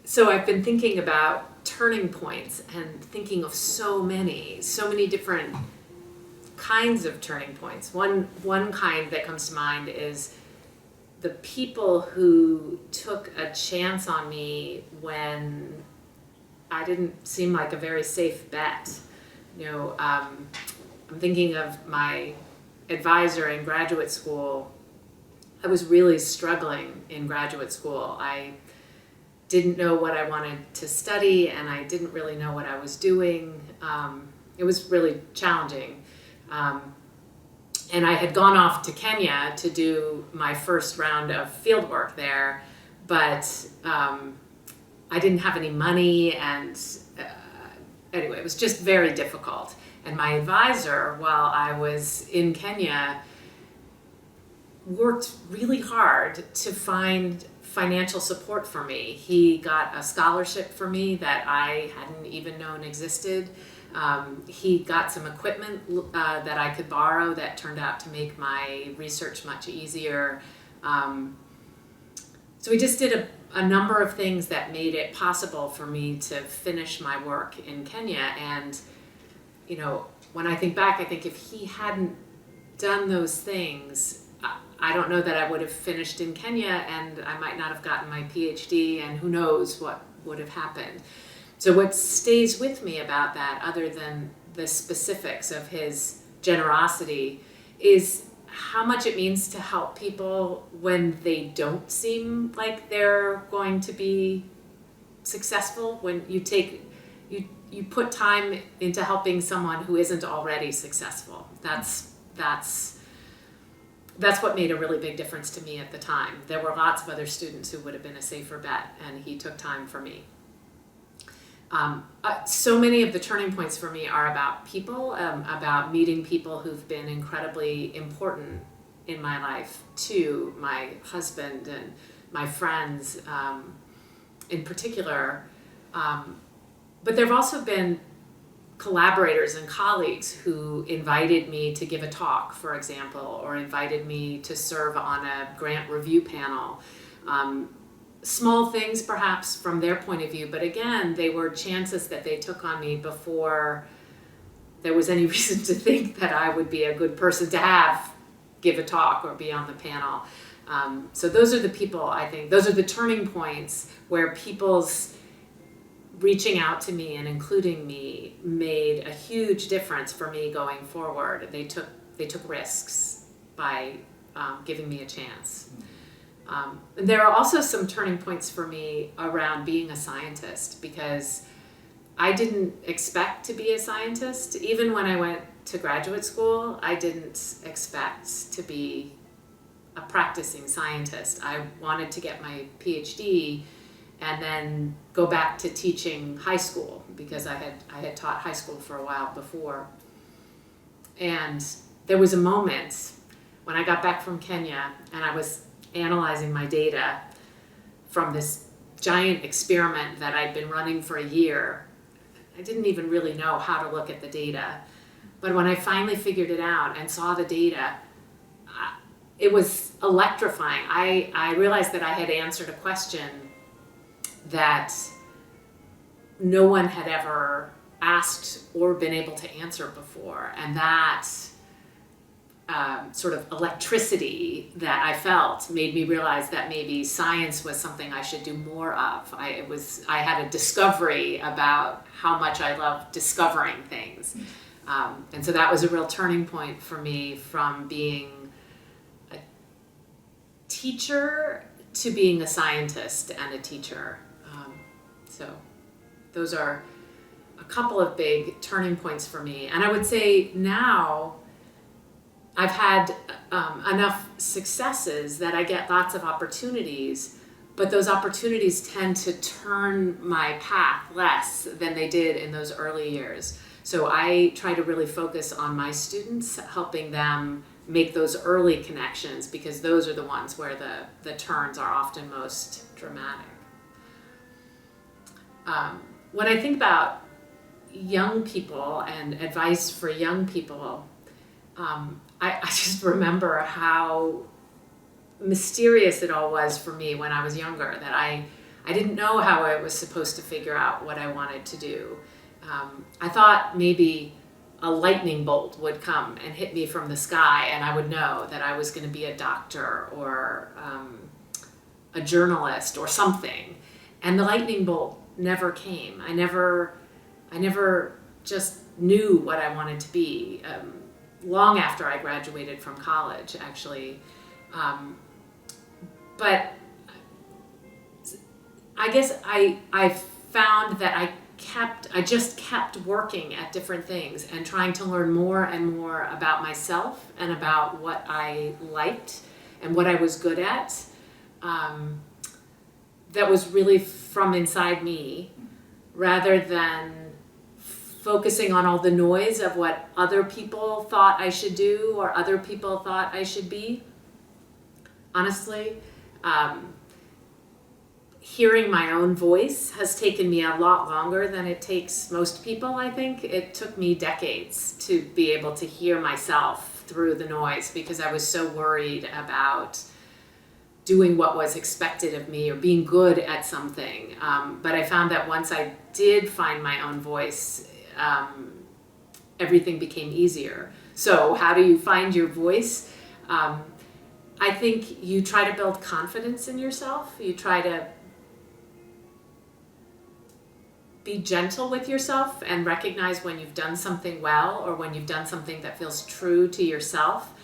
So I've been thinking about turning points and thinking of so many different kinds of turning points. One kind that comes to mind is the people who took a chance on me when I didn't seem like a very safe bet. I'm thinking of my advisor in graduate school. I was really struggling in graduate school. I didn't know what I wanted to study, and I didn't really know what I was doing. It was really challenging. And I had gone off to Kenya to do my first round of field work there, but I didn't have any money, and anyway, it was just very difficult. And my advisor, while I was in Kenya, worked really hard to find financial support for me. He got a scholarship for me that I hadn't even known existed. He got some equipment that I could borrow that turned out to make my research much easier. So we just did a number of things that made it possible for me to finish my work in Kenya. And, when I think back, I think if he hadn't done those things, I don't know that I would have finished in Kenya, and I might not have gotten my PhD, and who knows what would have happened. So what stays with me about that, other than the specifics of his generosity, is how much it means to help people when they don't seem like they're going to be successful. When you put time into helping someone who isn't already successful. That's what made a really big difference to me at the time. There were lots of other students who would have been a safer bet, and he took time for me. So many of the turning points for me are about people, about meeting people who've been incredibly important in my life, too, my husband and my friends in particular. But there have also been collaborators and colleagues who invited me to give a talk, for example, or invited me to serve on a grant review panel. Small things perhaps from their point of view, but again, they were chances that they took on me before there was any reason to think that I would be a good person to give a talk or be on the panel. So those are the people, I think, those are the turning points where people's reaching out to me and including me made a huge difference for me going forward. They took risks by giving me a chance. And there are also some turning points for me around being a scientist, because I didn't expect to be a scientist. Even when I went to graduate school, I didn't expect to be a practicing scientist. I wanted to get my PhD and then go back to teaching high school, because I had taught high school for a while before. And there was a moment when I got back from Kenya and I was analyzing my data from this giant experiment that I'd been running for a year. I didn't even really know how to look at the data. But when I finally figured it out and saw the data, it was electrifying. I realized that I had answered a question that no one had ever asked or been able to answer before. And that sort of electricity that I felt made me realize that maybe science was something I should do more of. I had a discovery about how much I love discovering things. And so that was a real turning point for me, from being a teacher to being a scientist and a teacher. So those are a couple of big turning points for me. And I would say now I've had enough successes that I get lots of opportunities, but those opportunities tend to turn my path less than they did in those early years. So I try to really focus on my students, helping them make those early connections, because those are the ones where the turns are often most dramatic. When I think about young people and advice for young people, I just remember how mysterious it all was for me when I was younger, that I didn't know how I was supposed to figure out what I wanted to do. I thought maybe a lightning bolt would come and hit me from the sky, and I would know that I was going to be a doctor or a journalist or something. And the lightning bolt never came. I never just knew what I wanted to be. Long after I graduated from college, actually. But I guess I found that I just kept working at different things and trying to learn more and more about myself and about what I liked and what I was good at. That was really from inside me, rather than focusing on all the noise of what other people thought I should do or other people thought I should be. Honestly, hearing my own voice has taken me a lot longer than it takes most people, I think. It took me decades to be able to hear myself through the noise because I was so worried about doing what was expected of me or being good at something. But I found that once I did find my own voice, everything became easier. So how do you find your voice? I think you try to build confidence in yourself. You try to be gentle with yourself and recognize when you've done something well or when you've done something that feels true to yourself.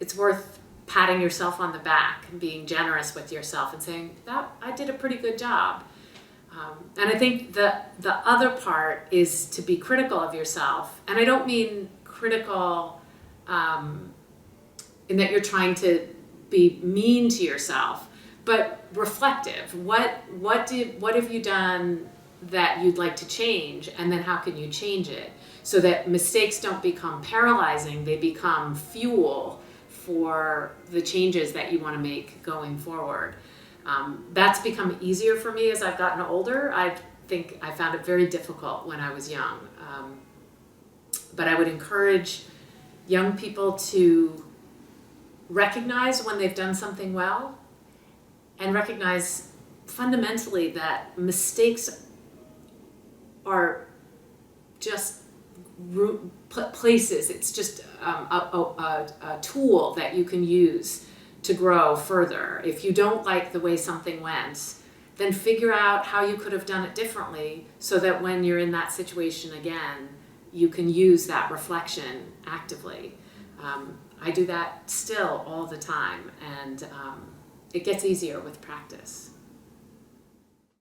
It's worth patting yourself on the back and being generous with yourself and saying, that I did a pretty good job. And I think the other part is to be critical of yourself. And I don't mean critical in that you're trying to be mean to yourself, but reflective. What have you done that you'd like to change, and then how can you change it so that mistakes don't become paralyzing, they become fuel for the changes that you want to make going forward. That's become easier for me as I've gotten older. I think I found it very difficult when I was young. But I would encourage young people to recognize when they've done something well and recognize fundamentally that mistakes are just places. It's just a tool that you can use to grow further. If you don't like the way something went, then figure out how you could have done it differently so that when you're in that situation again, you can use that reflection actively. I do that still all the time, and it gets easier with practice.